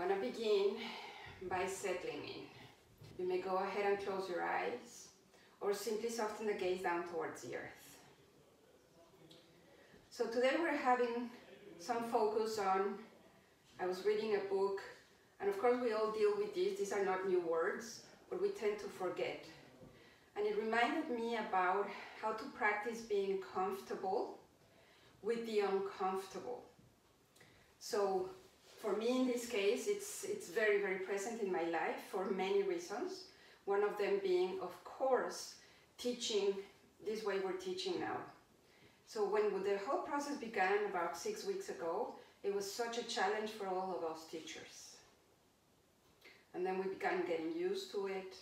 want to begin by settling in. You may go ahead and close your eyes or simply soften the gaze down towards the earth. So today we're having some focus on, I was reading a book, and of course we all deal with these are not new words, but we tend to forget. And it reminded me about how to practice being comfortable with the uncomfortable. So for me in this case, it's very, very present in my life for many reasons. One of them being, of course, teaching this way we're teaching now. So when the whole process began about 6 weeks ago, it was such a challenge for all of us teachers. And then we began getting used to it.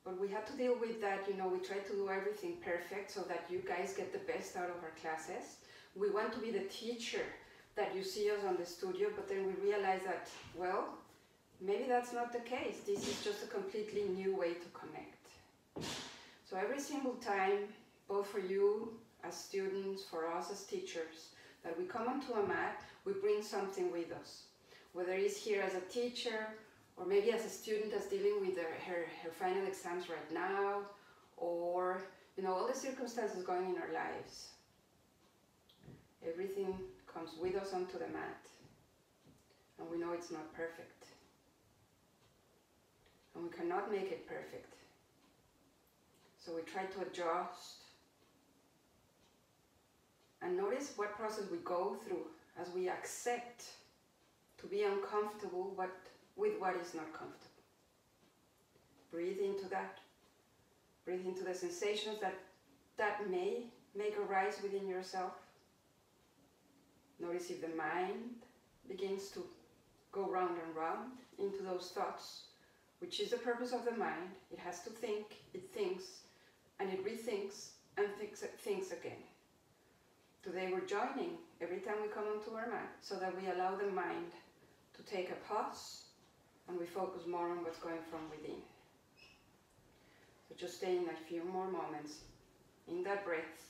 But we had to deal with that, you know, we try to do everything perfect so that you guys get the best out of our classes. We want to be the teacher that you see us on the studio, but then we realize that, well, maybe that's not the case. This is just a completely new way to connect. So every single time, both for you as students, for us as teachers, that we come onto a mat, we bring something with us. Whether it's here as a teacher, or maybe as a student that's dealing with her final exams right now, or, you know, all the circumstances going in our lives. Everything comes with us onto the mat, and we know it's not perfect. And we cannot make it perfect. So we try to adjust and notice what process we go through as we accept to be uncomfortable with what is not comfortable. Breathe into that. Breathe into the sensations that may make arise within yourself. Notice if the mind begins to go round and round into those thoughts, which is the purpose of the mind. It has to think, it thinks, and it rethinks and thinks again. Today we're joining every time we come onto our mat so that we allow the mind to take a pause and we focus more on what's going from within. So just staying a few more moments in that breath,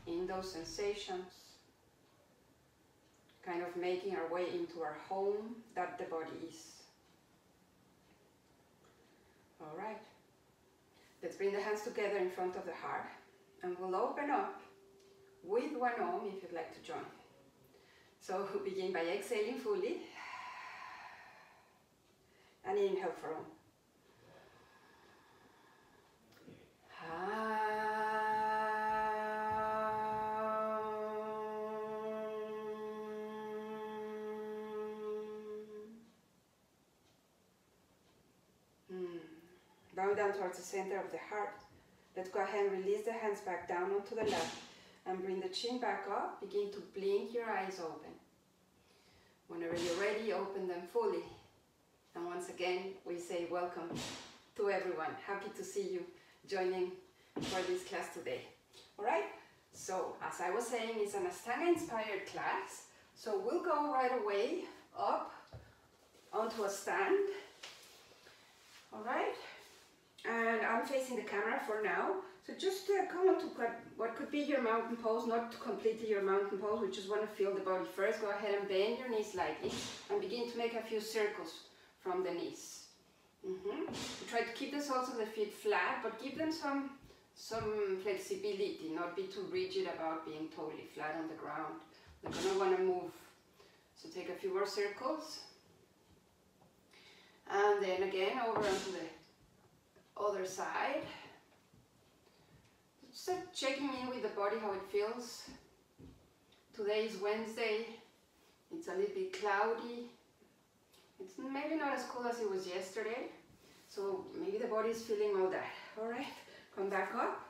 in those sensations, kind of making our way into our home that the body is. All right. Let's bring the hands together in front of the heart, and we'll open up with one Om if you'd like to join. So we'll begin by exhaling fully, and inhale for Om. Bow down towards the center of the heart. Let's go ahead and release the hands back down onto the lap and bring the chin back up. Begin to blink your eyes open. Whenever you're ready, open them fully. And once again, we say welcome to everyone. Happy to see you joining for this class today. All right, so as I was saying, it's an Ashtanga inspired class. So we'll go right away up onto a stand. All right. And I'm facing the camera for now. So just come on to what could be your mountain pose, not completely your mountain pose. We just want to feel the body first. Go ahead and bend your knees slightly and begin to make a few circles from the knees. Try to keep the soles of the feet flat, but give them some flexibility, not be too rigid about being totally flat on the ground. They're going to want to move. So take a few more circles. And then again over onto the other side. Just checking in with the body, how it feels. Today is Wednesday. It's a little bit cloudy. It's maybe not as cool as it was yesterday. So maybe the body is feeling all that. All right, come back up.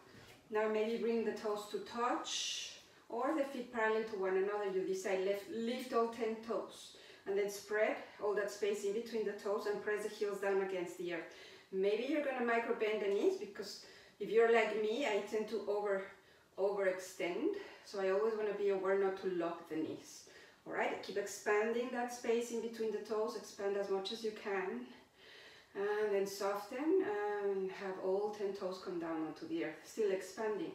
Now maybe bring the toes to touch or the feet parallel to one another. You decide, lift all 10 toes. And then spread all that space in between the toes and press the heels down against the earth. Maybe you're going to micro bend the knees, because if you're like me, I tend to overextend. So I always want to be aware not to lock the knees. All right, keep expanding that space in between the toes. Expand as much as you can. And then soften and have all 10 toes come down onto the earth. Still expanding.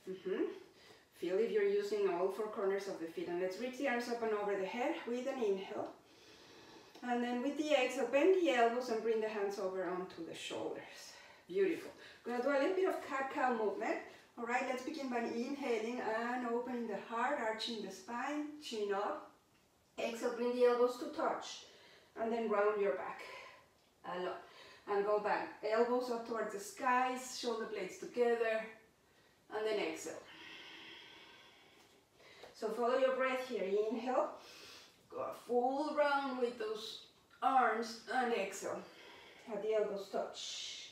Feel if you're using all 4 corners of the feet. And let's reach the arms up and over the head with an inhale. And then with the exhale, bend the elbows and bring the hands over onto the shoulders. Beautiful. We're going to do a little bit of cat-cow movement. All right, let's begin by inhaling and opening the heart, arching the spine, chin up. Exhale, bring the elbows to touch. And then round your back a lot. And go back. Elbows up towards the skies, shoulder blades together. And then exhale. So follow your breath here. Inhale. Go a full round with those arms. And exhale. Have the elbows touch.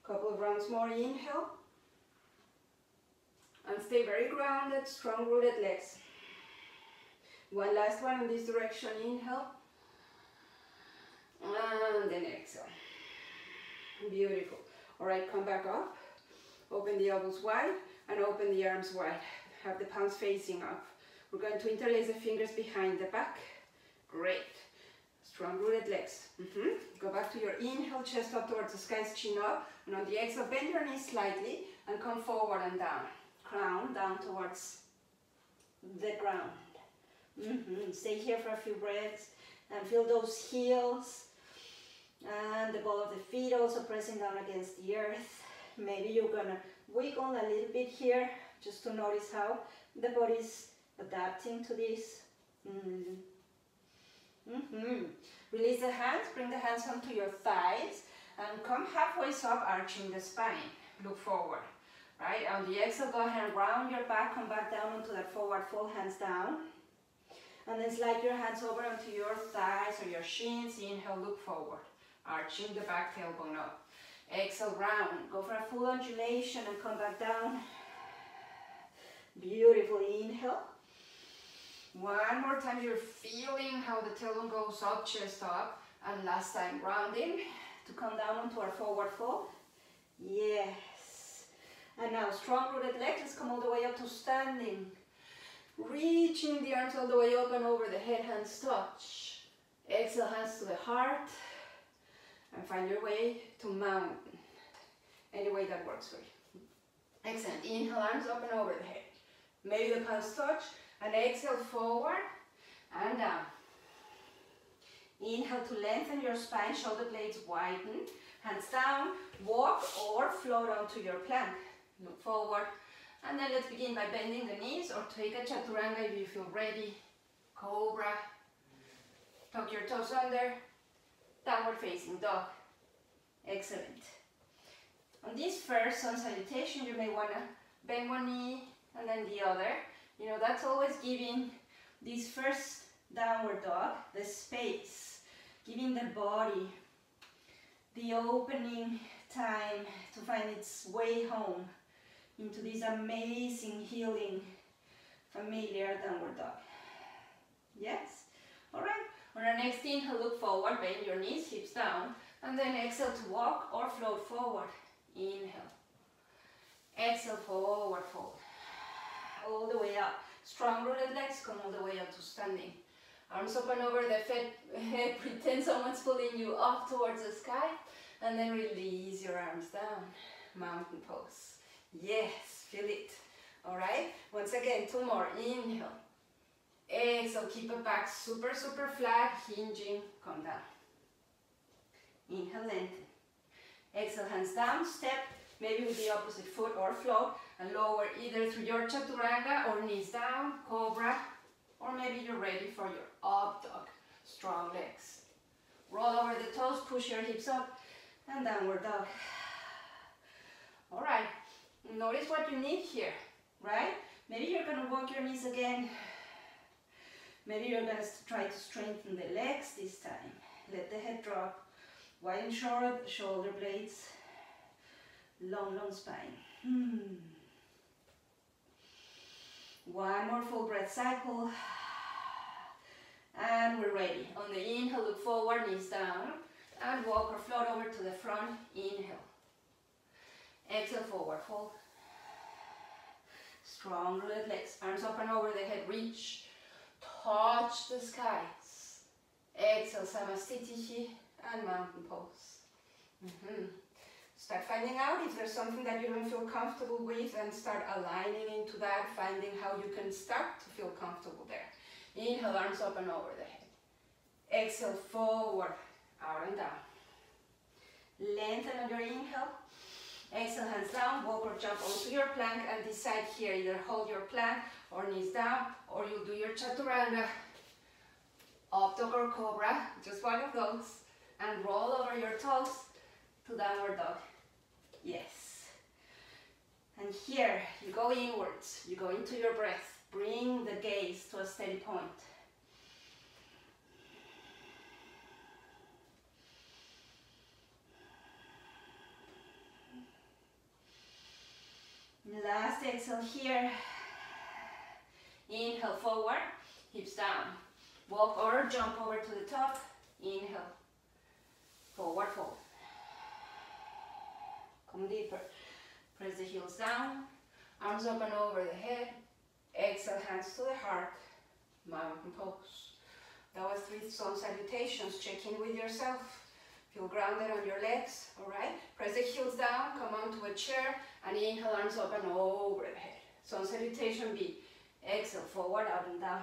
Couple of rounds more. Inhale. And stay very grounded, strong rooted legs. One last one in this direction. Inhale. And then exhale. Beautiful. All right, come back up. Open the elbows wide and open the arms wide. Have the palms facing up. We're going to interlace the fingers behind the back. Great. Strong rooted legs. Go back to your inhale, chest up towards the skies, chin up. And on the exhale, bend your knees slightly and come forward and down. Crown down towards the ground. Stay here for a few breaths and feel those heels and the ball of the feet also pressing down against the earth. Maybe you're gonna wiggle a little bit here just to notice how the body's adapting to this. Release the hands, bring the hands onto your thighs and come halfway up, arching the spine. Look forward. Right, on the exhale, go ahead and round your back, come back down onto that forward fold, hands down. And then slide your hands over onto your thighs or your shins. Inhale, look forward, arching the back, tailbone up. Exhale, round, go for a full undulation and come back down. Beautiful, inhale. One more time, you're feeling how the tailbone goes up, chest up. And last time, rounding to come down onto our forward fold. Yes. And now, strong rooted legs, let's come all the way up to standing. Reaching the arms all the way up and over the head, hands touch. Exhale, hands to the heart. And find your way to mountain. Any way that works for you. Excellent. Inhale, arms up and over the head. Maybe the palms touch. And exhale, forward and down. Inhale to lengthen your spine, shoulder blades widen. Hands down, walk or float onto your plank. Look forward, and then let's begin by bending the knees or take a chaturanga if you feel ready. Cobra, tuck your toes under, downward facing dog. Excellent. On this first sun salutation, you may want to bend one knee and then the other. You know, that's always giving this first downward dog the space, giving the body the opening time to find its way home into this amazing, healing, familiar downward dog. Yes? All right. On our next inhale, look forward, bend your knees, hips down, and then exhale to walk or float forward. Inhale. Exhale, forward fold. All the way up. Strong rooted legs, come all the way up to standing. Arms open over the head, pretend someone's pulling you up towards the sky, and then release your arms down. Mountain pose. Yes, feel it. All right, once again, two more. Inhale. Exhale, keep it back super, super flat, hinging, come down. Inhale, lengthen. Exhale, hands down, step, maybe with the opposite foot or float, and lower either through your chaturanga or knees down, cobra, or maybe you're ready for your up dog, strong legs. Roll over the toes, push your hips up, and downward dog. All right, notice what you need here, right? Maybe you're gonna walk your knees again. Maybe you're gonna try to strengthen the legs this time. Let the head drop, widen shoulder blades, long, long spine. One more full breath cycle. And we're ready. On the inhale, look forward, knees down, and walk or float over to the front. Inhale. Exhale, forward fold. Strong rooted legs, arms up and over the head, reach, touch the skies. Exhale, Samastitihi, and mountain pose. Start finding out if there's something that you don't feel comfortable with and start aligning into that, finding how you can start to feel comfortable there. Inhale, arms up and over the head. Exhale, forward, out and down. Lengthen on your inhale. Exhale, hands down, walk or jump onto your plank and decide here, either hold your plank or knees down, or you'll do your chaturanga, up dog or cobra, just one of those, and roll over your toes to downward dog. Yes. And here, you go inwards, you go into your breath, bring the gaze to a steady point. Last exhale here. Inhale forward, hips down. Walk or jump over to the top. Inhale. Forward fold. Come deeper. Press the heels down. Arms up and over the head. Exhale, hands to the heart. Mountain pose. That was 3 sun salutations. Check in with yourself. Feel grounded on your legs, all right? Press the heels down, come onto a chair, and inhale, arms up and over the head. Sun salutation B. Exhale, forward, out and down.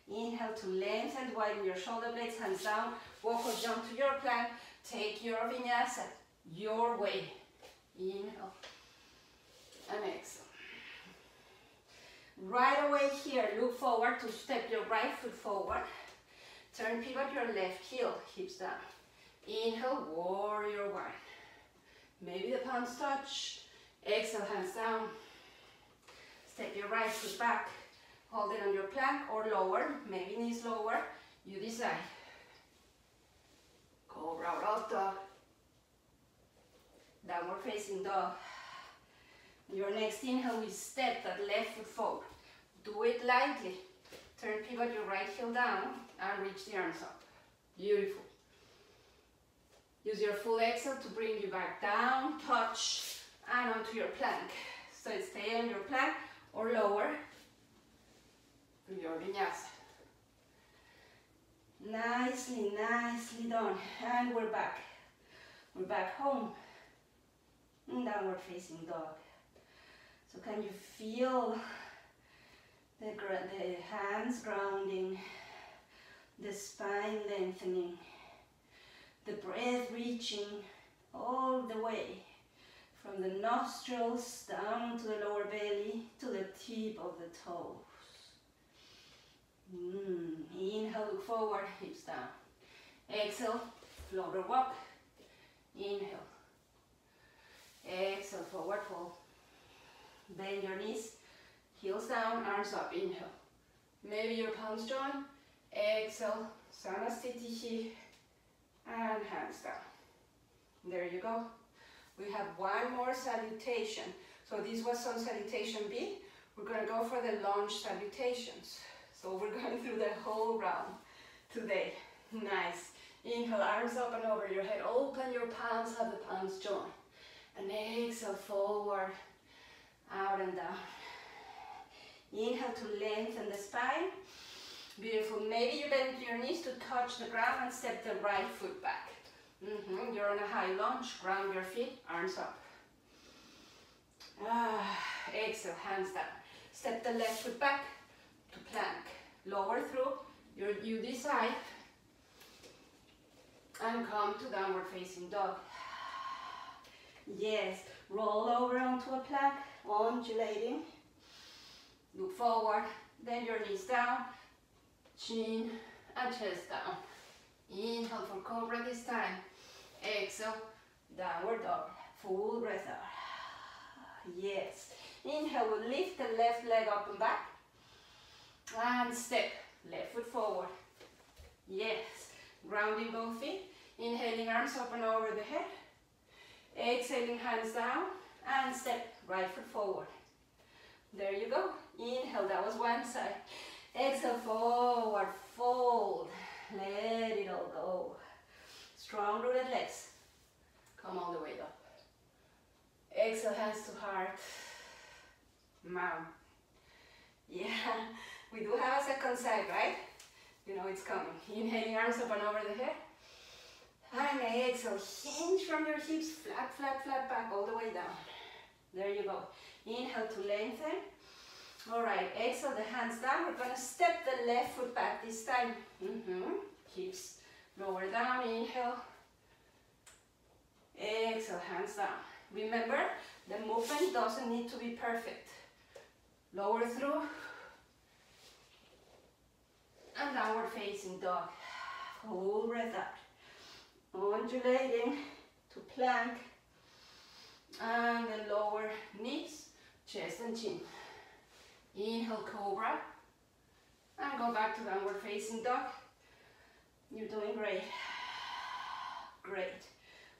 Inhale to lengthen, widen your shoulder blades, hands down. Walk or jump to your plank. Take your vinyasa your way. Inhale and exhale. Right away here, look forward to step your right foot forward. Turn, pivot your left heel, hips down. Inhale, warrior one. Maybe the palms touch. Exhale, hands down. Step your right foot back. Hold it on your plank or lower, maybe knees lower. You decide. Cobra or up dog. Downward facing dog. Your next inhale, we step that left foot forward. Do it lightly. Turn, pivot your right heel down and reach the arms up. Beautiful. Use your full exhale to bring you back down, touch, and onto your plank. So stay on your plank or lower to your vinyasa. Nicely, nicely done. And we're back. We're back home. Downward facing dog. So can you feel the hands grounding, the spine lengthening, the breath reaching all the way from the nostrils down to the lower belly to the tip of the toes. Inhale, look forward, hips down. Exhale, floater walk. Inhale. Exhale, forward fold. Bend your knees, heels down, arms up. Inhale. Maybe your palms join. Exhale, Sanastitihi, and hands down. There you go. We have one more salutation. So this was sun salutation B. We're going to go for the lunge salutations. So we're going through the whole round today. Nice. Inhale, arms up and over your head. Open your palms, have the palms join. And exhale, forward, out and down. Inhale to lengthen the spine. Beautiful. Maybe you bend your knees to touch the ground and step the right foot back. You're on a high lunge. Ground your feet, arms up. Exhale, hands down. Step the left foot back to plank. Lower through. You decide. And come to downward facing dog. Yes. Roll over onto a plank. Undulating. Look forward. Then your knees down. Chin and chest down. Inhale for cobra this time. Exhale, downward dog. Full breath out. Yes. Inhale, we'll lift the left leg up and back. And step. Left foot forward. Yes. Grounding both feet. Inhaling, arms up and over the head. Exhaling, hands down. And step. Right foot forward. There you go. Inhale, that was one side. Exhale, forward, fold. Let it all go. Strong rooted legs. Come all the way up. Exhale, hands to heart. Mount. Yeah, we do have a second side, right? You know it's coming. Inhaling, arms up and over the head. And exhale, hinge from your hips, flat, flat, flat back, all the way down. There you go. Inhale to lengthen. All right, exhale the hands down. We're gonna step the left foot back this time. Hips lower down, inhale. Exhale, hands down. Remember, the movement doesn't need to be perfect. Lower through. And downward facing dog. Full breath out. Undulating to plank. And then lower knees, chest and chin. Inhale, cobra. And go back to downward facing dog. You're doing great. Great.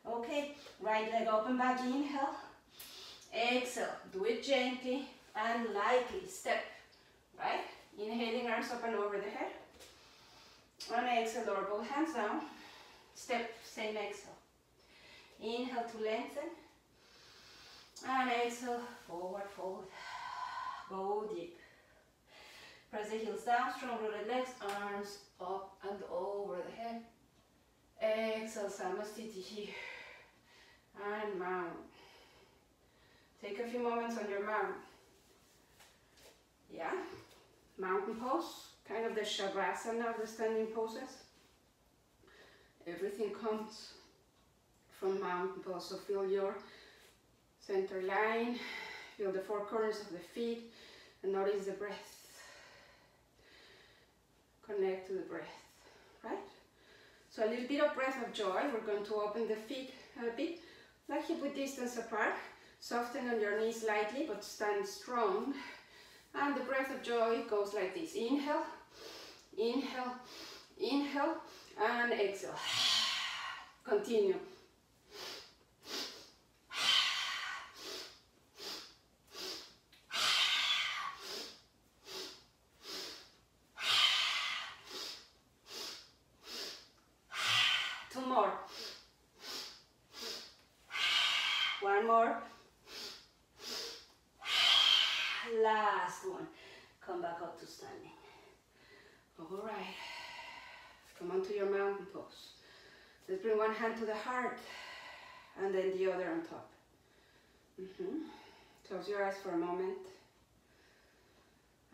Okay, right leg open back, inhale. Exhale, do it gently and lightly. Step, right? Inhaling, arms up and over the head. And exhale, lower both hands down. Step, same exhale. Inhale to lengthen. And exhale, forward fold. Go deep. Press the heels down, strong rooted legs, arms up and over the head. Exhale, Samasthiti here. And mount. Take a few moments on your mount. Yeah? Mountain pose, kind of the Shavasana of the standing poses. Everything comes from mountain pose. So feel your center line, feel the four corners of the feet, and notice the breath. Connect to the breath, right? So a little bit of breath of joy. We're going to open the feet a bit, like hip width distance apart. Soften on your knees lightly, but stand strong. And the breath of joy goes like this. Inhale, inhale, inhale, and exhale. Continue. Two more. One more. Last one. Come back up to standing. All right. Come onto your mountain pose. Let's bring one hand to the heart and then the other on top. Close your eyes for a moment.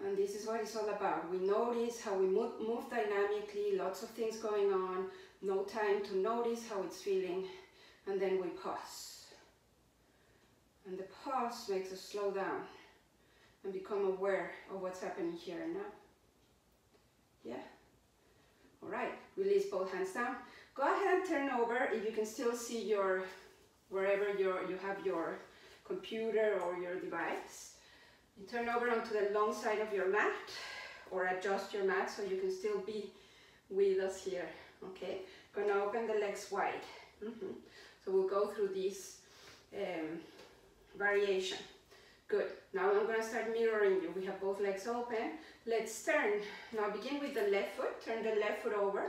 And this is what it's all about. We notice how we move dynamically, lots of things going on, no time to notice how it's feeling, and then we pause. And the pause makes us slow down and become aware of what's happening here and now. Yeah? All right, release both hands down. Go ahead and turn over if you can still see your, wherever you have your computer or your device. You turn over onto the long side of your mat or adjust your mat so you can still be with us here, okay? Gonna open the legs wide. So we'll go through this variation. Good. Now I'm going to start mirroring you. We have both legs open. Let's turn. Now begin with the left foot. Turn the left foot over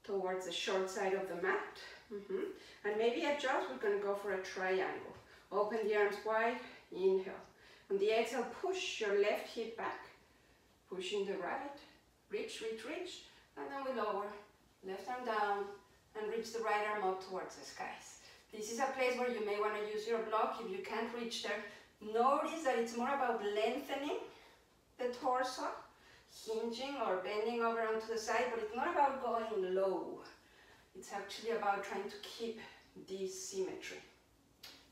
towards the short side of the mat. And maybe adjust. We're going to go for a triangle. Open the arms wide. Inhale. On the exhale, push your left hip back. Pushing the right. Reach, reach, reach. And then we lower. Left arm down. And reach the right arm up towards the skies. This is a place where you may want to use your block. If you can't reach there, notice that it's more about lengthening the torso, hinging or bending over onto the side, but it's not about going low. It's actually about trying to keep this symmetry.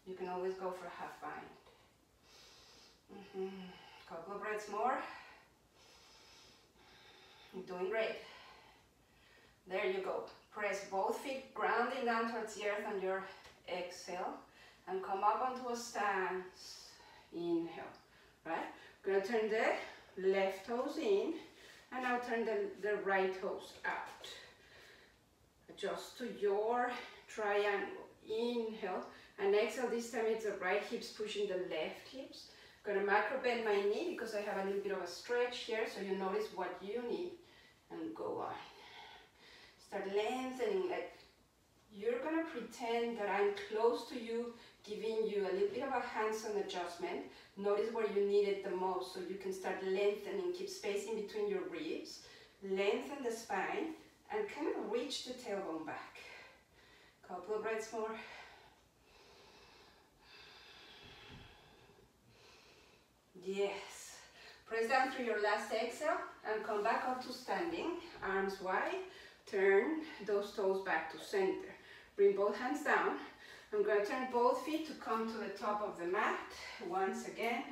You can always go for a half bind. Couple of breaths more. You're doing great. There you go. Press both feet grounding down towards the earth on your exhale and come up onto a stance. Inhale, right? We're going to turn the left toes in and now turn the right toes out. Adjust to your triangle. Inhale and exhale. This time it's the right hips pushing the left hips. I'm going to macro bend my knee because I have a little bit of a stretch here, so you notice what you need and go on. Start lengthening, like you're going to pretend that I'm close to you, giving you a little bit of a hands-on adjustment. Notice where you need it the most so you can start lengthening. Keep space in between your ribs. Lengthen the spine and kind of reach the tailbone back. Couple of breaths more. Yes. Press down through your last exhale and come back up to standing. Arms wide. Turn those toes back to center. Bring both hands down. I'm going to turn both feet to come to the top of the mat. Once again,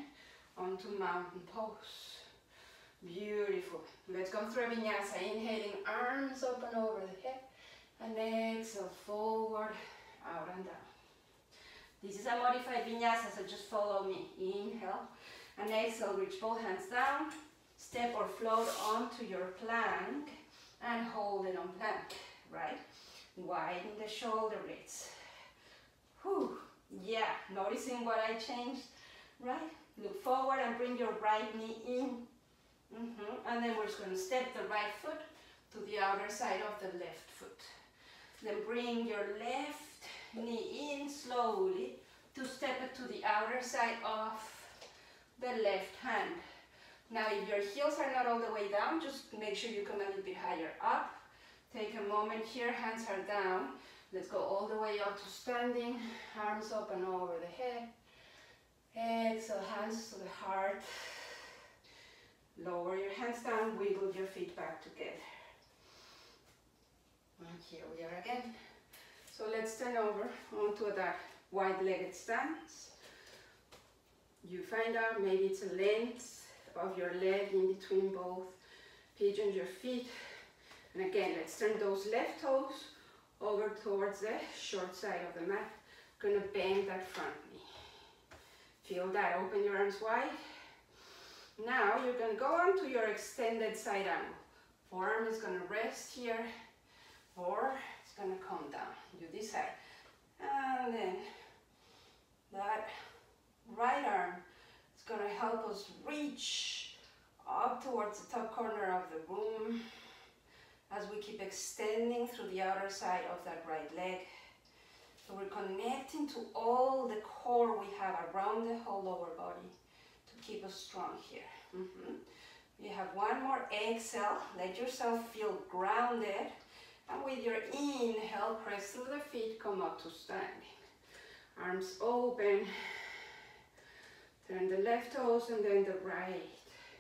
onto mountain pose. Beautiful. Let's go through a vinyasa. Inhaling, arms open over the head. And exhale, forward, out and down. This is a modified vinyasa, so just follow me. Inhale. And exhale, reach both hands down. Step or float onto your plank. And hold it on plank, right? Widen the shoulder blades. Whew. Yeah, noticing what I changed, right? Look forward and bring your right knee in. And then we're just going to step the right foot to the outer side of the left foot. Then bring your left knee in slowly to step it to the outer side of the left hand. Now, if your heels are not all the way down, just make sure you come a little bit higher up. Take a moment here, hands are down. Let's go all the way up to standing, arms up and over the head. Exhale, hands to the heart. Lower your hands down, wiggle your feet back together. And here we are again. So let's turn over onto that wide-legged stance. You find out maybe it's a length of your leg in between both pigeons, your feet. And again, let's turn those left toes over towards the short side of the mat. Gonna bend that front knee. Feel that, open your arms wide. Now you're gonna go on to your extended side angle. Forearm is gonna rest here, or it's gonna come down. You decide. And then that right arm is gonna help us reach up towards the top corner of the room as we keep extending through the outer side of that right leg. So we're connecting to all the core we have around the whole lower body to keep us strong here. You have one more exhale. Let yourself feel grounded. And with your inhale, press through the feet, come up to standing. Arms open. Turn the left toes and then the right.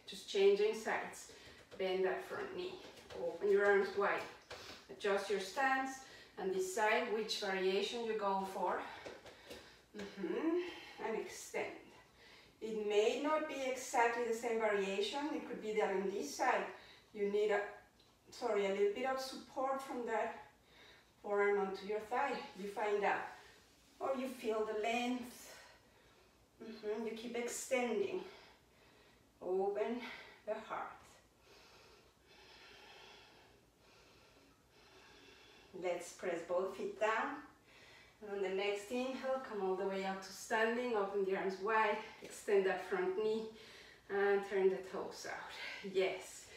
Just changing sides. Bend that front knee. Open your arms wide. Adjust your stance and decide which variation you go for. And extend. It may not be exactly the same variation. It could be that on this side you need a little bit of support from that forearm onto your thigh. You find out. Or you feel the length. You keep extending. Open the heart. Let's press both feet down. And on the next inhale, come all the way up to standing. Open the arms wide. Extend that front knee. And turn the toes out. Yes.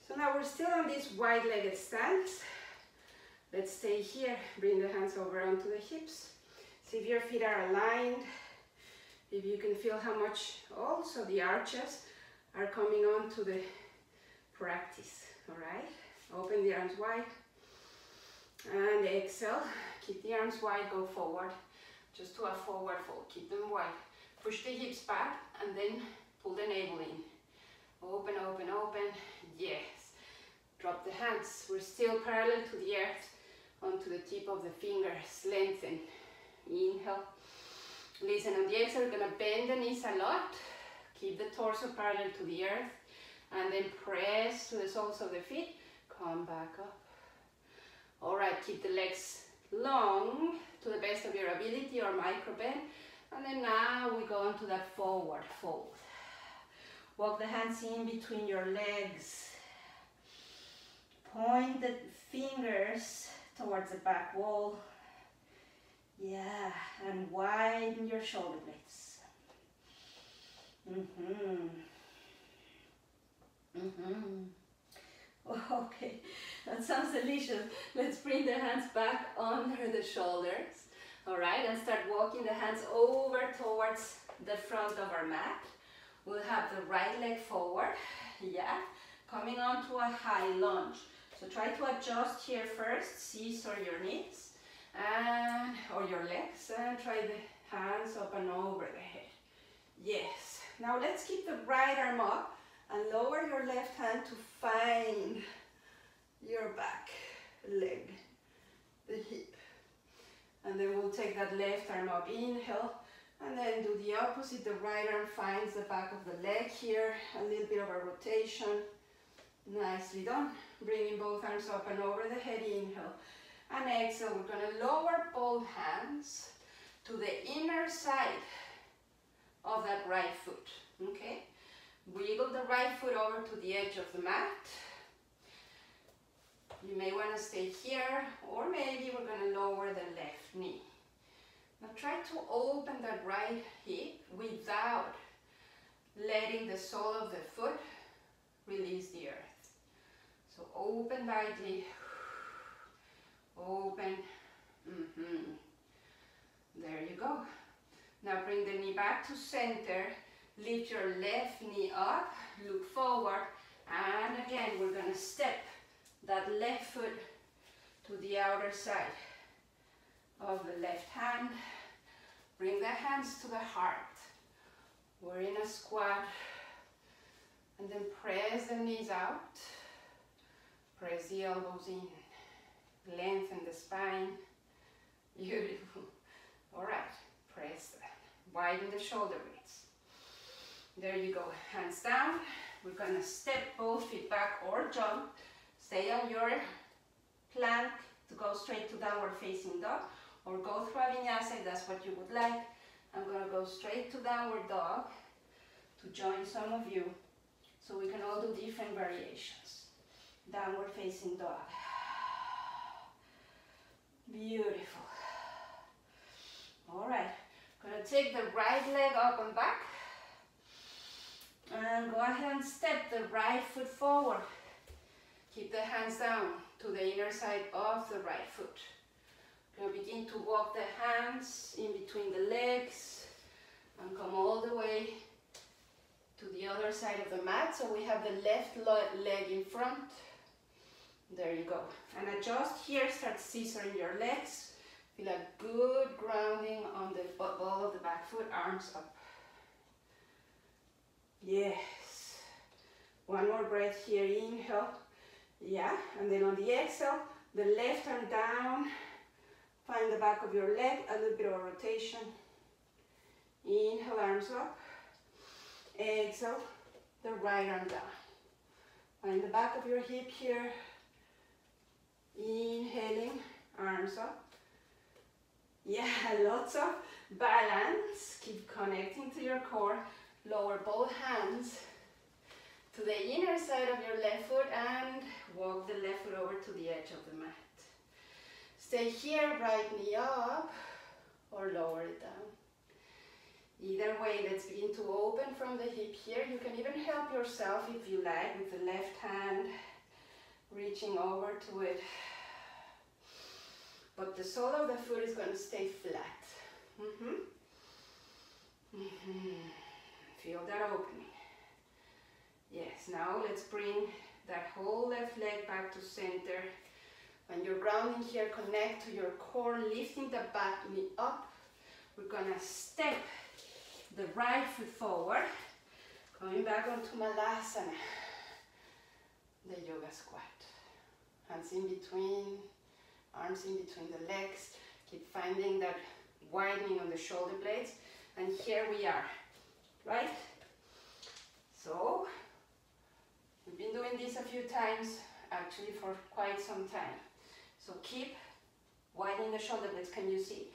So now we're still on this wide-legged stance. Let's stay here. Bring the hands over onto the hips. See if your feet are aligned. If you can feel how much also the arches are coming on to the practice. All right? Open the arms wide. And exhale. Keep the arms wide. Go forward. Just to a forward fold. Keep them wide. Push the hips back and then pull the navel in. Open, open, open. Yes. Drop the hands. We're still parallel to the earth. Onto the tip of the fingers. Lengthen. Inhale. Listen, on the exhale, we're going to bend the knees a lot. Keep the torso parallel to the earth. And then press to the soles of the feet. Come back up. All right, keep the legs long to the best of your ability or micro bend. And then now we go into that forward fold. Walk the hands in between your legs. Point the fingers towards the back wall. Yeah, and widen your shoulder blades. Okay, that sounds delicious. Let's bring the hands back under the shoulders. All right, and start walking the hands over towards the front of our mat. We'll have the right leg forward, yeah, coming on to a high lunge. So try to adjust here first, scissor your knees and or your legs, and try the hands up and over the head. Yes. Now let's keep the right arm up And lower your left hand to find your back leg, the hip. And then we'll take that left arm up, inhale, and then do the opposite. The right arm finds the back of the leg here, a little bit of a rotation. Nicely done. Bringing both arms up and over the head, inhale. And exhale, we're going to lower both hands to the inner side of that right foot, okay? Wiggle the right foot over to the edge of the mat. You may want to stay here, or maybe we're going to lower the left knee. Now try to open that right hip without letting the sole of the foot release the earth. So open lightly, open. There you go. Now bring the knee back to center, lift your left knee up, look forward, and again we're going to step that left foot to the outer side of the left hand. Bring the hands to the heart. We're in a squat, and then press the knees out, press the elbows in, lengthen the spine. Beautiful. All right, press that. Widen the shoulder blades. There you go. Hands down. We're going to step both feet back or jump. Stay on your plank to go straight to downward facing dog, or go through a vinyasa if that's what you would like. I'm going to go straight to downward dog to join some of you, so we can all do different variations. Downward facing dog. Beautiful. All right, going to take the right leg up and back, and go ahead and step the right foot forward. Keep the hands down to the inner side of the right foot. Going to begin to walk the hands in between the legs and come all the way to the other side of the mat. So we have the left leg in front. There you go. And adjust here, start scissoring your legs. Feel a good grounding on the ball of the back foot, arms up. Yes. One more breath here, inhale. Yeah, and then on the exhale, the left arm down, find the back of your leg, a little bit of a rotation. Inhale, arms up. Exhale, the right arm down. Find the back of your hip here. Inhaling, arms up. Yeah, lots of balance. Keep connecting to your core. Lower both hands to the inner side of your left foot and walk the left foot over to the edge of the mat. Stay here, right knee up or lower it down. Either way, let's begin to open from the hip here. You can even help yourself if you like with the left hand, reaching over to it. But the sole of the foot is going to stay flat. Feel that opening. Yes, now let's bring that whole left leg back to center. When you're grounding here, connect to your core, lifting the back knee up. We're gonna step the right foot forward, coming back onto Malasana, the yoga squat. Hands in between, arms in between the legs. Keep finding that widening on the shoulder blades. And here we are, right? So, we've been doing this a few times, actually for quite some time. So keep widening the shoulder blades. Can you see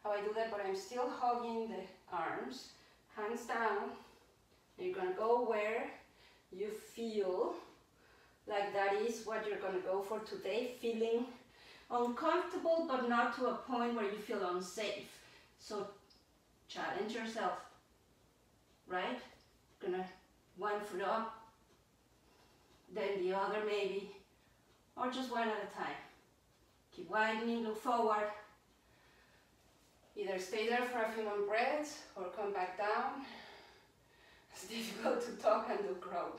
how I do that? But I'm still hugging the arms, hands down. You're gonna go where you feel like that is what you're gonna go for today, feeling uncomfortable but not to a point where you feel unsafe. So challenge yourself, right? Gonna one foot up, then the other maybe, or just one at a time. Keep widening, look forward. Either stay there for a few more breaths or come back down. It's difficult to talk and to grow.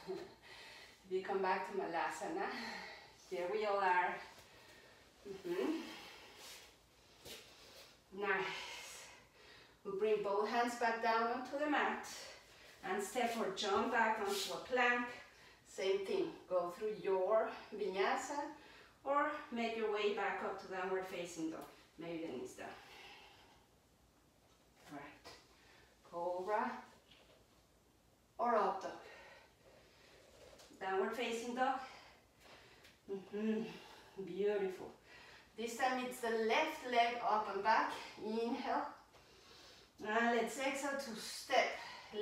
If you come back to Malasana, here we all are. Nice. We'll bring both hands back down onto the mat. And step or jump back onto a plank. Same thing, go through your vinyasa or make your way back up to downward facing dog. Maybe the knees down. Right, cobra or up dog. Downward facing dog. Beautiful. This time it's the left leg up and back. Inhale. And let's exhale to step.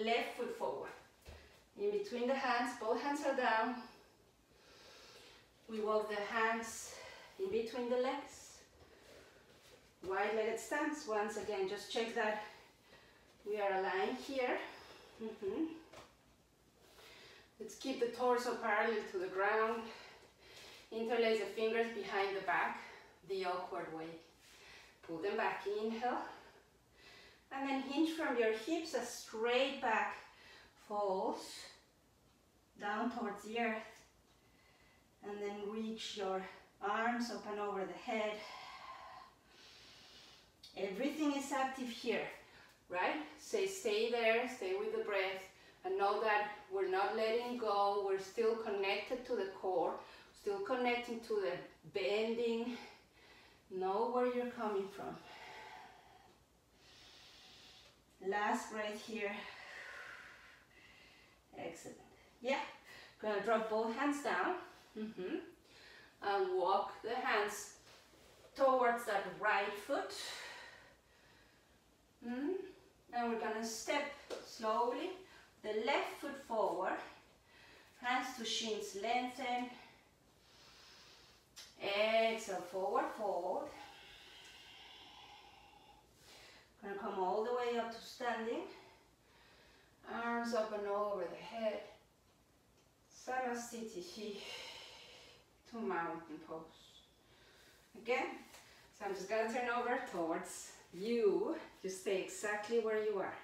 Left foot forward. In between the hands, both hands are down. We walk the hands in between the legs. Wide-legged stance. Once again, just check that we are aligned here. Let's keep the torso parallel to the ground. Interlace the fingers behind the back, the awkward way. Pull them back, inhale. And then hinge from your hips, a straight back falls down towards the earth. And then reach your arms up and over the head. Everything is active here, right? So stay there, stay with the breath, and know that we're not letting go, we're still connected to the core, still connecting to the bending. Know where you're coming from. Last breath here. Excellent. Yeah, gonna drop both hands down. And walk the hands towards that right foot. And we're gonna step slowly the left foot forward. Hands to shins, lengthen. Exhale, forward fold. Gonna come all the way up to standing. Arms up and over the head. Samastitihi to mountain pose. Again, so I'm just gonna turn over towards you. Just stay exactly where you are.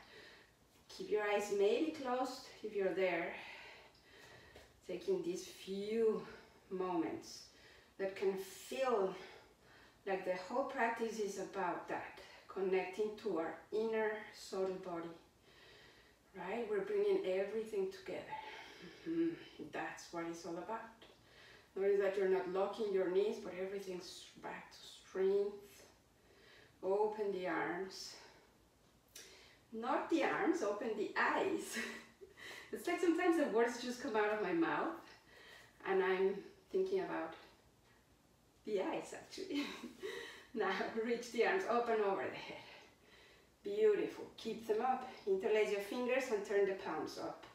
Keep your eyes maybe closed if you're there. Taking these few moments that can feel like the whole practice is about that. Connecting to our inner subtle body. Right? We're bringing everything together. That's what it's all about. Notice that you're not locking your knees, but everything's back to strength. Open the arms. Not the arms, open the eyes. It's like sometimes the words just come out of my mouth and I'm thinking about the eyes actually. Now reach the arms up and over the head. Beautiful. Keep them up. Interlace your fingers and turn the palms up.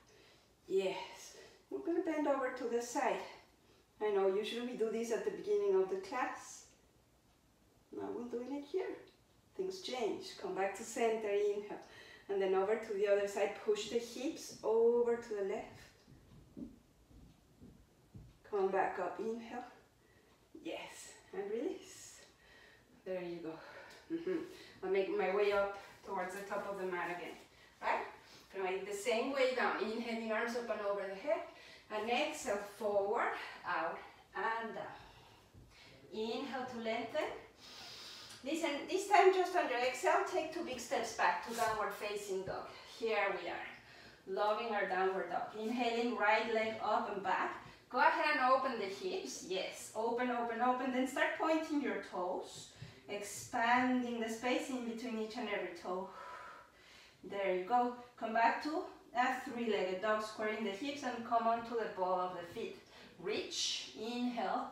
Yes. We're going to bend over to the side. I know usually we do this at the beginning of the class. Now we're doing it here. Things change. Come back to center, inhale. And then over to the other side. Push the hips over to the left. Come back up, inhale. Yes. And release. There you go. I'll make my way up towards the top of the mat again. Right? Gonna make the same way down. Inhaling, arms up and over the head. And exhale, forward, out, and down. Inhale to lengthen. Listen, this time just on your exhale, take 2 big steps back to downward facing dog. Here we are. Loving our downward dog. Inhaling, right leg up and back. Go ahead and open the hips. Yes, open, open, open. Then start pointing your toes. Expanding the space in between each and every toe. There you go. Come back to a 3-legged dog, squaring the hips and come onto the ball of the feet. Reach, inhale,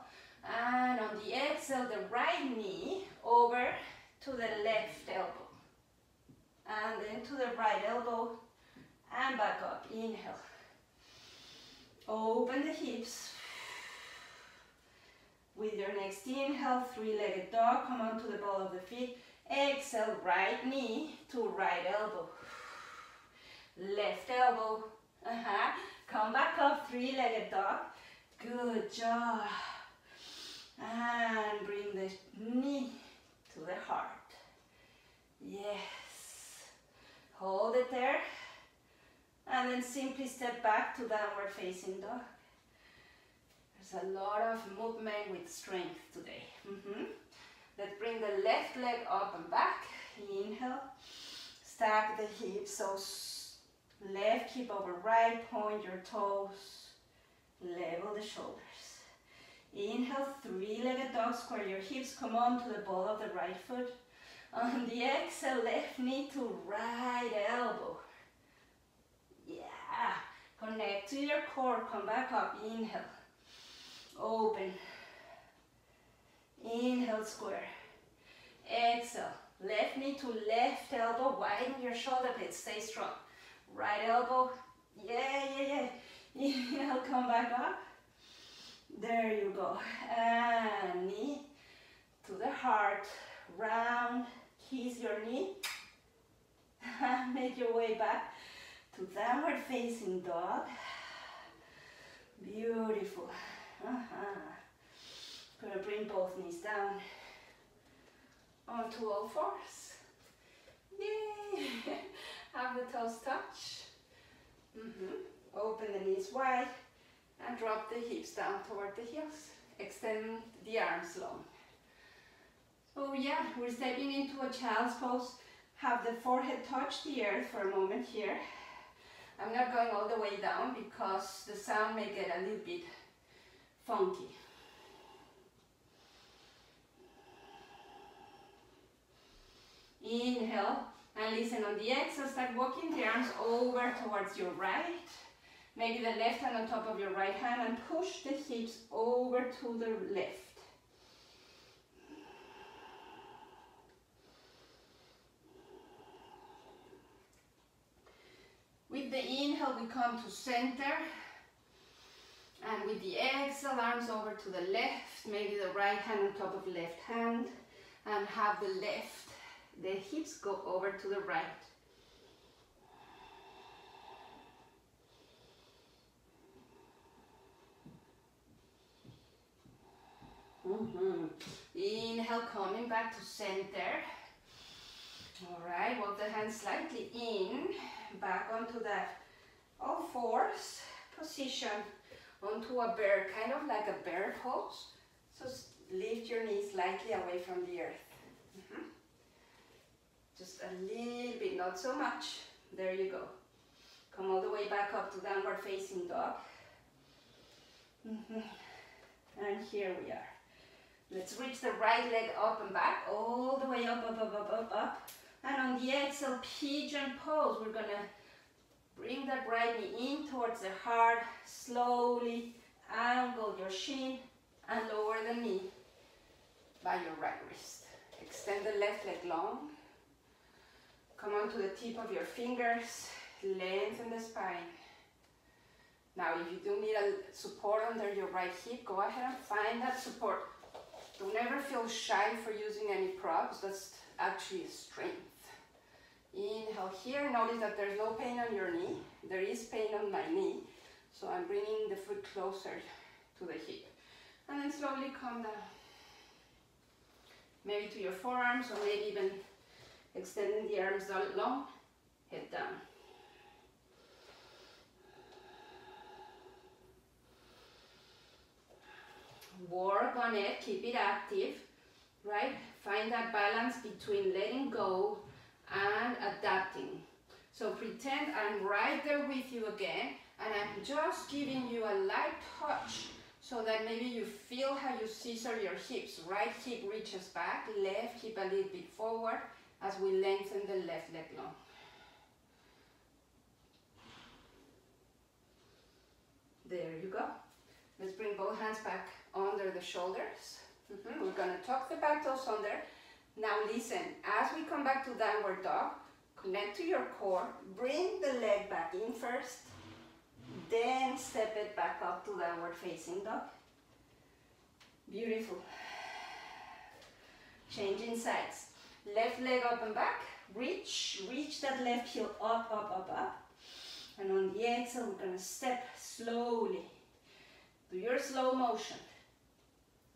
and on the exhale, the right knee over to the left elbow. And then to the right elbow and back up. Inhale. Open the hips. With your next inhale, 3-legged dog, come onto the ball of the feet. Exhale, right knee to right elbow. Left elbow. Come back up, 3-legged dog. Good job. And bring the knee to the heart. Yes. Hold it there. And then simply step back to downward facing dog. There's a lot of movement with strength today. Let's bring the left leg up and back. Inhale. Stack the hips, so Left hip over right, point your toes, level the shoulders. Inhale, three-legged dog, square your hips, come on to the ball of the right foot. On the exhale, left knee to right elbow. Yeah, connect to your core, come back up, inhale, open. Inhale, square. Exhale, left knee to left elbow, widen your shoulder blades, stay strong. Right elbow, yeah. Inhale, come back up. There you go. And knee to the heart, round, kiss your knee. Make your way back to downward facing dog. Beautiful. Gonna bring both knees down onto all fours. Yay! Have the toes touch. Open the knees wide and drop the hips down toward the heels. Extend the arms long. So yeah, we're stepping into a child's pose. Have the forehead touch the earth for a moment here. I'm not going all the way down because the sound may get a little bit funky. Inhale, and listen, on the exhale, start walking the arms over towards your right. Maybe the left hand on top of your right hand, and push the hips over to the left. With the inhale, we come to center. And with the exhale, arms over to the left. Maybe the right hand on top of the left hand. And have the hips go over to the right. Inhale, coming back to center. All right, walk the hands slightly in, back onto that all fours position, onto a bear, kind of like a bear pose. So lift your knees slightly away from the earth. Just a little bit, not so much. There you go. Come all the way back up to downward facing dog. And here we are. Let's reach the right leg up and back, all the way up. And on the exhale, pigeon pose. We're gonna bring that right knee in towards the heart. Slowly angle your shin and lower the knee by your right wrist. Extend the left leg long. Come on to the tip of your fingers. Lengthen the spine. Now, if you do need a support under your right hip, go ahead and find that support. Don't ever feel shy for using any props. That's actually a strength. Inhale here. Notice that there's no pain on your knee. There is pain on my knee. So I'm bringing the foot closer to the hip. And then slowly come down. Maybe to your forearms, or maybe even extending the arms down long. Head down. Work on it, keep it active, right? Find that balance between letting go and adapting. So pretend I'm right there with you again, and I'm just giving you a light touch so that maybe you feel how you scissor your hips. Right hip reaches back, left hip a little bit forward as we lengthen the left leg long. There you go. Let's bring both hands back under the shoulders. We're going to tuck the back toes under. Now listen, as we come back to downward dog, connect to your core, bring the leg back in first, then step it back up to downward facing dog. Beautiful. Changing sides. Left leg up and back, reach that left heel up. And on the exhale, we're going to step slowly. Do your slow motion.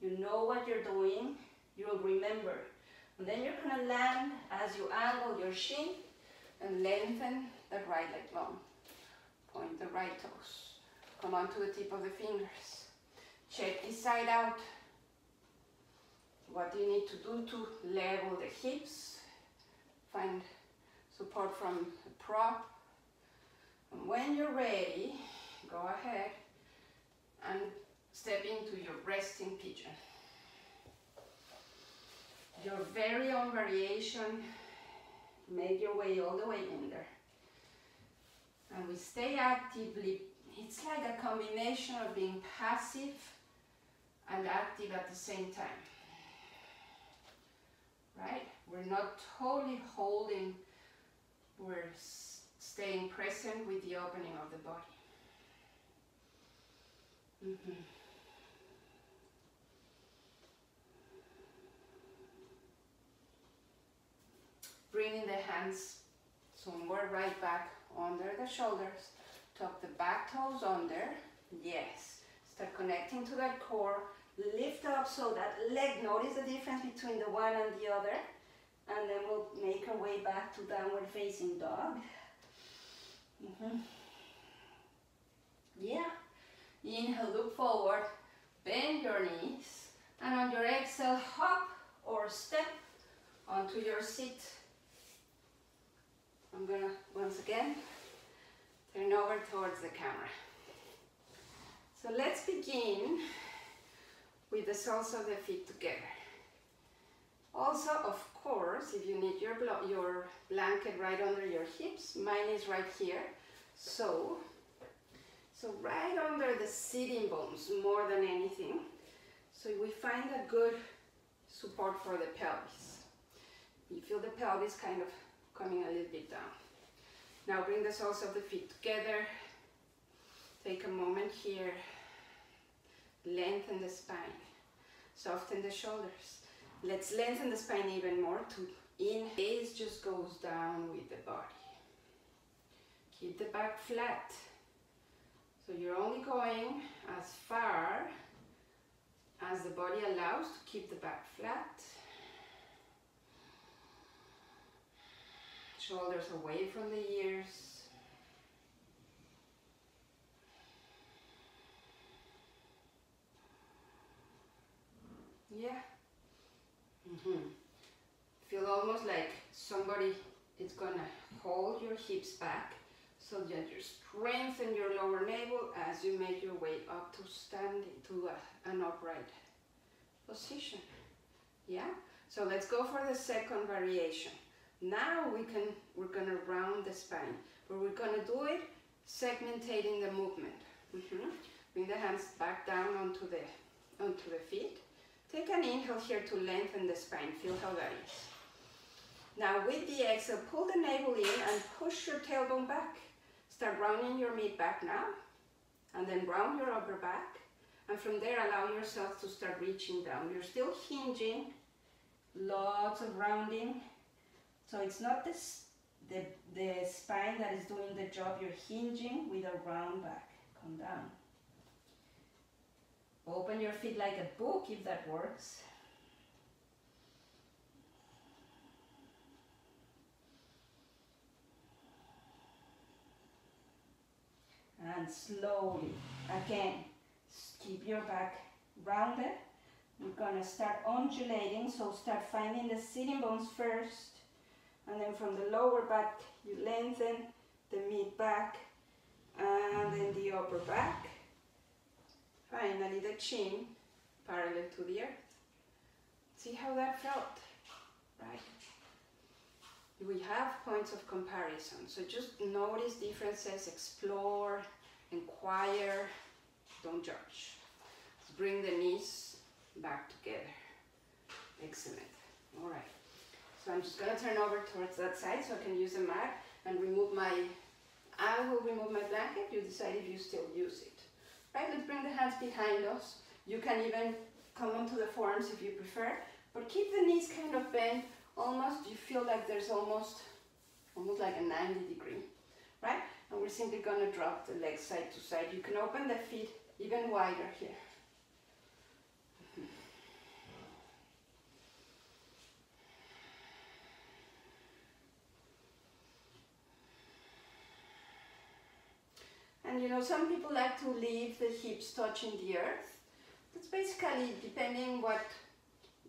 You know what you're doing, you'll remember. And then you're going to land as you angle your shin and lengthen the right leg long. Point the right toes. Come on to the tip of the fingers. Check this side out. What do you need to do to level the hips? Find support from a prop. And when you're ready, go ahead and step into your resting pigeon. Your very own variation. Make your way all the way in there. And we stay actively. It's like a combination of being passive and active at the same time. Right? We're not totally holding, we're staying present with the opening of the body. Bringing the hands somewhere right back under the shoulders. Tuck the back toes under. Yes. Start connecting to that core. Lift up so that leg, notice the difference between the one and the other. And then we'll make our way back to downward facing dog. Yeah. Inhale, look forward. Bend your knees. And on your exhale, hop or step onto your seat. I'm gonna, once again, turn over towards the camera. So let's begin with the soles of the feet together. Also, of course, if you need your blanket right under your hips, mine is right here. So right under the sitting bones more than anything. So we find a good support for the pelvis. You feel the pelvis kind of coming a little bit down. Now bring the soles of the feet together. Take a moment here. Lengthen the spine. Soften the shoulders. Let's lengthen the spine even more. To inhale, gaze just goes down with the body. Keep the back flat. So you're only going as far as the body allows to keep the back flat. Shoulders away from the ears. Yeah. Feel almost like somebody is gonna hold your hips back so that you strengthen your lower navel as you make your way up to stand to an upright position. Yeah. So let's go for the second variation. Now we're gonna round the spine, but we're gonna do it segmentating the movement. Bring the hands back down onto the feet. Take an inhale here to lengthen the spine. Feel how that is. Now with the exhale, pull the navel in and push your tailbone back. Start rounding your mid back now, and then round your upper back. And from there, allow yourself to start reaching down. You're still hinging, lots of rounding. So it's not the spine that is doing the job. You're hinging with a round back. Come down. Open your feet like a book if that works. And slowly, again, keep your back rounded. We're gonna start undulating, so start finding the sitting bones first. And then from the lower back, you lengthen the mid back, and then the upper back. Finally, the chin parallel to the earth. See how that felt, right? We have points of comparison, so just notice differences, explore, inquire, don't judge. Let's bring the knees back together. Excellent. All right. So I'm just going to turn over towards that side so I can use the mat and I will remove my blanket. You decide if you still use it. Right, let's bring the hands behind us. You can even come onto the forearms if you prefer, but keep the knees kind of bent, almost, you feel like there's almost like a 90 degree, right? And we're simply gonna drop the legs side to side. You can open the feet even wider here. And you know, some people like to leave the hips touching the earth. That's basically depending what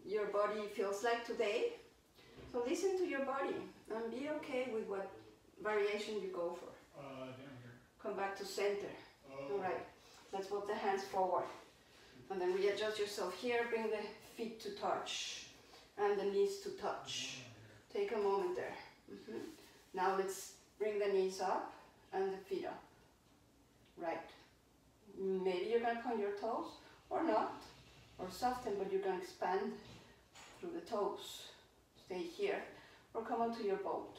your body feels like today. So listen to your body and be okay with what variation you go for. Down here. come back to center. All right, let's move the hands forward. And then readjust yourself here, bring the feet to touch and the knees to touch. Take a moment there. Now let's bring the knees up and the feet up. Right. Maybe you're going to point your toes or not, or soften, but you're going to expand through the toes. Stay here or come onto your boat.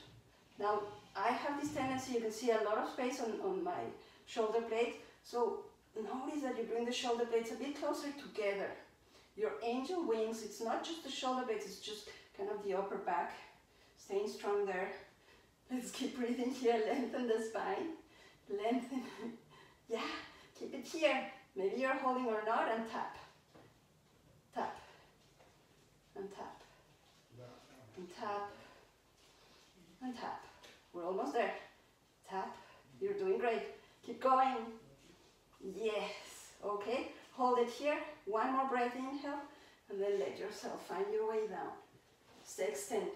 Now I have this tendency, you can see a lot of space on my shoulder blades, so notice that you bring the shoulder blades a bit closer together. Your angel wings, it's not just the shoulder blades, it's just kind of the upper back. Staying strong there. Let's keep breathing here, lengthen the spine. Lengthen. Yeah, keep it here. Maybe you're holding or not, and tap. Tap. And tap. And tap. And tap. We're almost there. Tap. You're doing great. Keep going. Yes. Okay. Hold it here. One more breath, inhale, and then let yourself find your way down. Stay extend.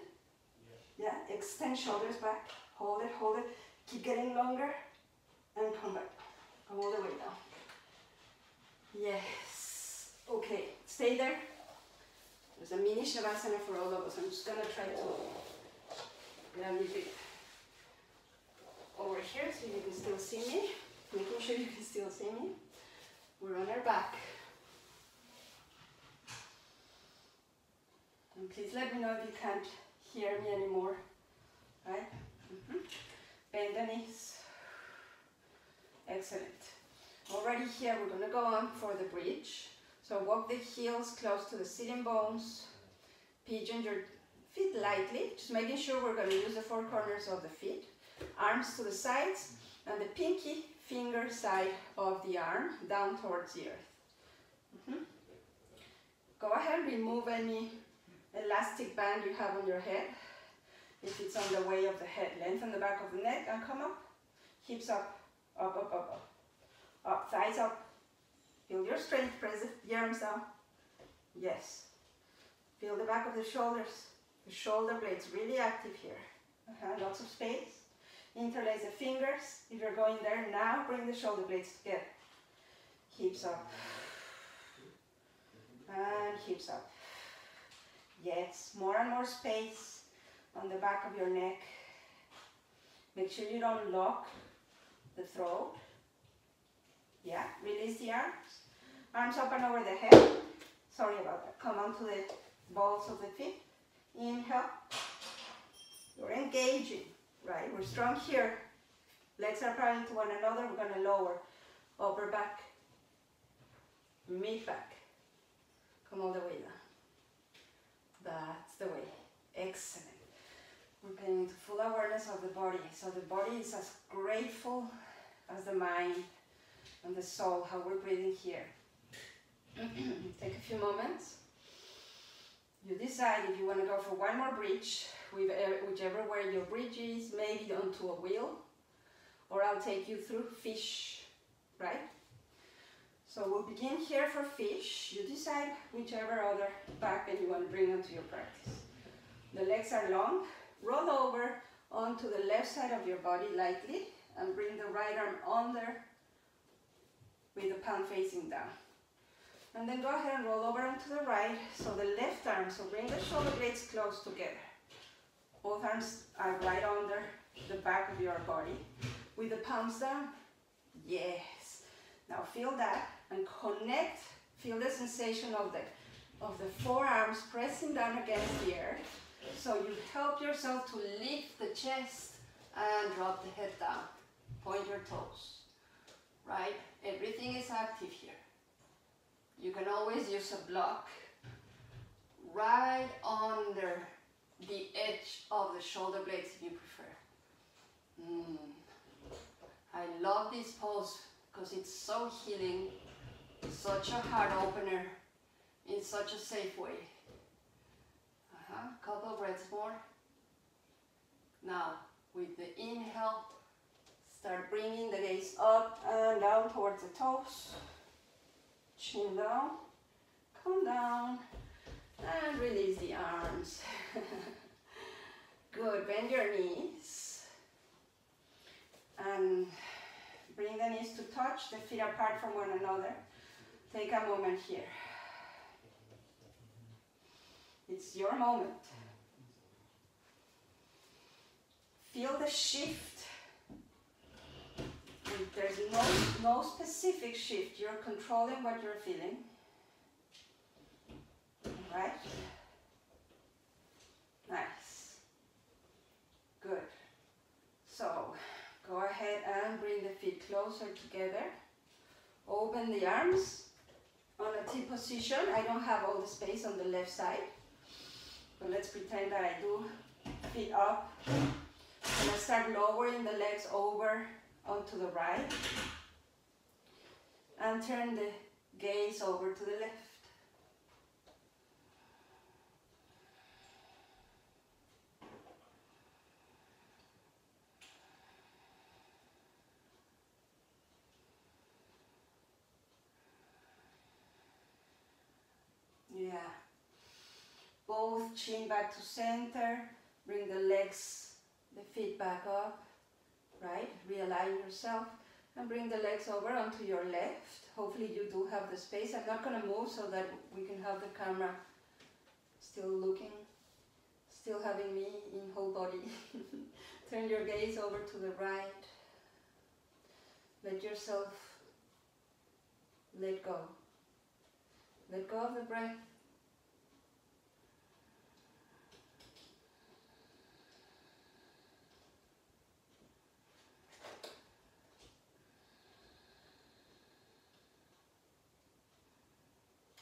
Yeah, extend shoulders back. Hold it, hold it. Keep getting longer, and come back. Come all the way down. Yes. Okay. Stay there. There's a mini shavasana for all of us. I'm just gonna try to get a little bit over here so you can still see me. Making sure you can still see me. We're on our back. And please let me know if you can't hear me anymore. Right? Bend the knees. Excellent. Already here, we're going to go on for the bridge. So walk the heels close to the sitting bones. Pigeon your feet lightly, just making sure we're going to use the four corners of the feet. Arms to the sides, and the pinky finger side of the arm down towards the earth. Go ahead, remove any elastic band you have on your head. If it's on the way of the head, lengthen the back of the neck and come up. Hips up, up, up, up, up. Up, thighs up. Feel your strength, press the arms down. Yes. Feel the back of the shoulders. The shoulder blades really active here. Lots of space. Interlace the fingers. If you're going there now, bring the shoulder blades together. Hips up. And hips up. Yes, more and more space on the back of your neck. Make sure you don't lock the throat. Yeah, release the arms. Arms up and over the head. Sorry about that. Come onto the balls of the feet. Inhale. You're engaging, right? We're strong here. Legs are parallel to one another. We're going to lower. Upper back. Mid back. Come all the way down. That's the way. Excellent. We're getting into full awareness of the body. So the body is as grateful as the mind and the soul, how we're breathing here. Take a few moments. You decide if you want to go for one more bridge, whichever way your bridge is, maybe onto a wheel, or I'll take you through fish, right? So we'll begin here for fish. You decide whichever other back and you want to bring onto your practice. The legs are long. Roll over onto the left side of your body lightly and bring the right arm under with the palm facing down. And then go ahead and roll over onto the right, so the left arm, so bring the shoulder blades close together. Both arms are right under the back of your body. With the palms down, yes. Now feel that and connect, feel the sensation of the forearms pressing down against the earth. So you help yourself to lift the chest and drop the head down. Point your toes, right? Everything is active here. You can always use a block right under the edge of the shoulder blades if you prefer. I love this pose because it's so healing, such a heart opener, in such a safe way. Couple breaths more. Now, with the inhale, start bringing the gaze up and down towards the toes. Chin down, come down, and release the arms. Good, bend your knees. And bring touch, the feet apart from one another. Take a moment here. It's your moment. Feel the shift. And there's no specific shift. You're controlling what you're feeling. Right? Nice. Good. So, go ahead and bring the feet closer together. Open the arms on a T position. I don't have all the space on the left side, but let's pretend that I do. Feet up. And I start lowering the legs over onto the right. And turn the gaze over to the left. Yeah. Both chin back to center. Bring the legs, the feet back up. Right? Realign yourself. And bring the legs over onto your left. Hopefully you do have the space. I'm not going to move so that we can have the camera still looking. Still having me in whole body. Turn your gaze over to the right. Let yourself let go. Let go of the breath.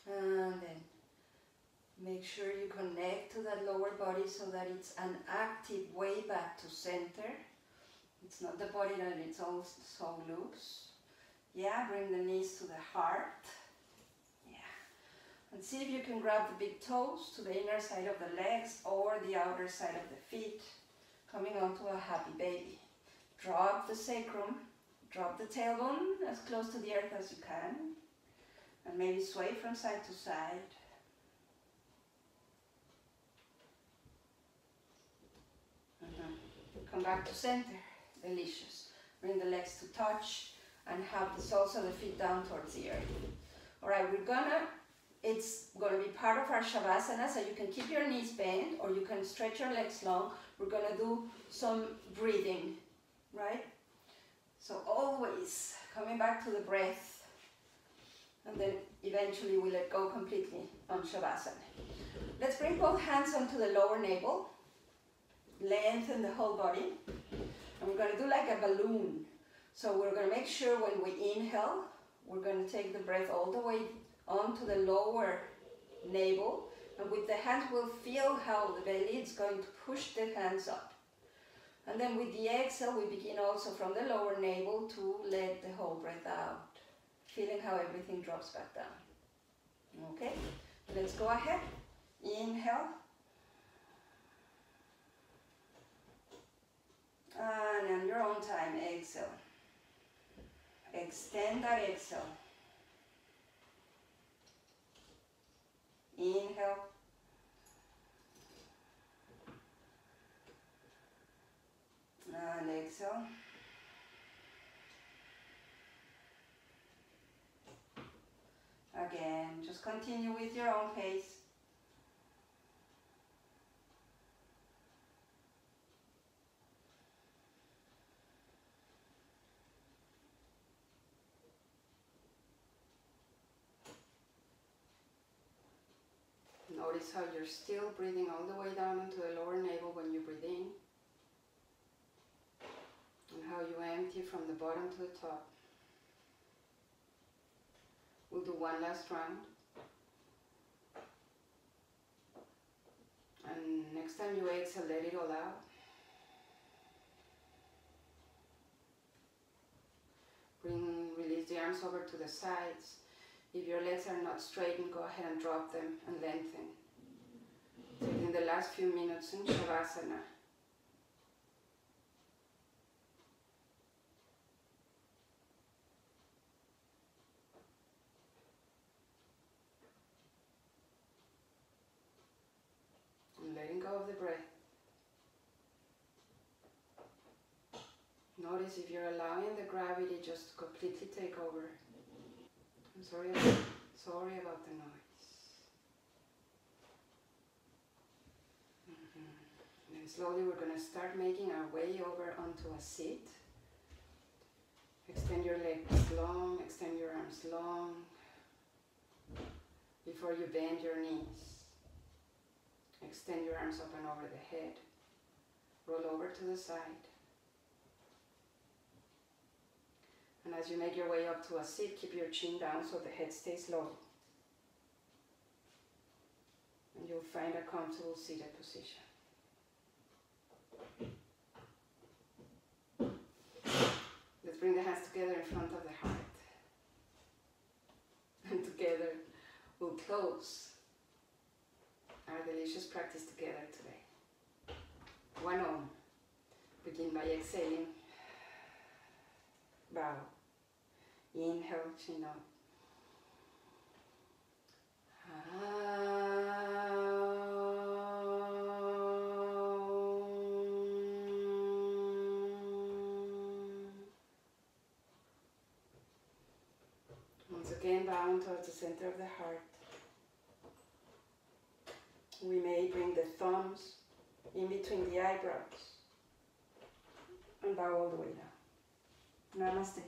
And then make sure you connect to that lower body so that it's an active way back to center. It's not the body that it's all so loose. Yeah, bring the knees to the heart. Yeah. And see if you can grab the big toes to the inner side of the legs or the outer side of the feet, coming onto a happy baby. Drop the sacrum, drop the tailbone as close to the earth as you can. And maybe sway from side to side. Come back to center. Delicious. Bring the legs to touch and have the soles of the feet down towards the earth. Alright, it's gonna be part of our Shavasana, so you can keep your knees bent or you can stretch your legs long. We're gonna do some breathing, right? So always coming back to the breath. And then eventually we let go completely on Shavasana. Let's bring both hands onto the lower navel. Lengthen the whole body. And we're going to do like a balloon. So we're going to make sure when we inhale, we're going to take the breath all the way onto the lower navel. And with the hands, we'll feel how the belly is going to push the hands up. And then with the exhale, we begin also from the lower navel to let the whole breath out. Feeling how everything drops back down. Okay, let's go ahead. Inhale. And on your own time, exhale. Extend that exhale. Inhale. And exhale. Again, just continue with your own pace. Notice how you're still breathing all the way down into the lower navel when you breathe in. And how you empty from the bottom to the top. We'll do one last round. And next time you exhale, let it all out. Release the arms over to the sides. If your legs are not straightened, go ahead and drop them and lengthen. Taking the last few minutes in Shavasana. Letting go of the breath. Notice if you're allowing the gravity just to completely take over. I'm sorry about the noise. And slowly we're going to start making our way over onto a sit. Extend your legs long, extend your arms long before you bend your knees. Extend your arms up and over the head. Roll over to the side. And as you make your way up to a sit, keep your chin down so the head stays low. And you'll find a comfortable seated position. Let's bring the hands together in front of the heart. And together we'll close our delicious practice together today. One Om. Begin by exhaling. Bow. Inhale, chin up. Once again, bowing towards the center of the heart. We may bring the thumbs in between the eyebrows and bow all the way down. Namaste.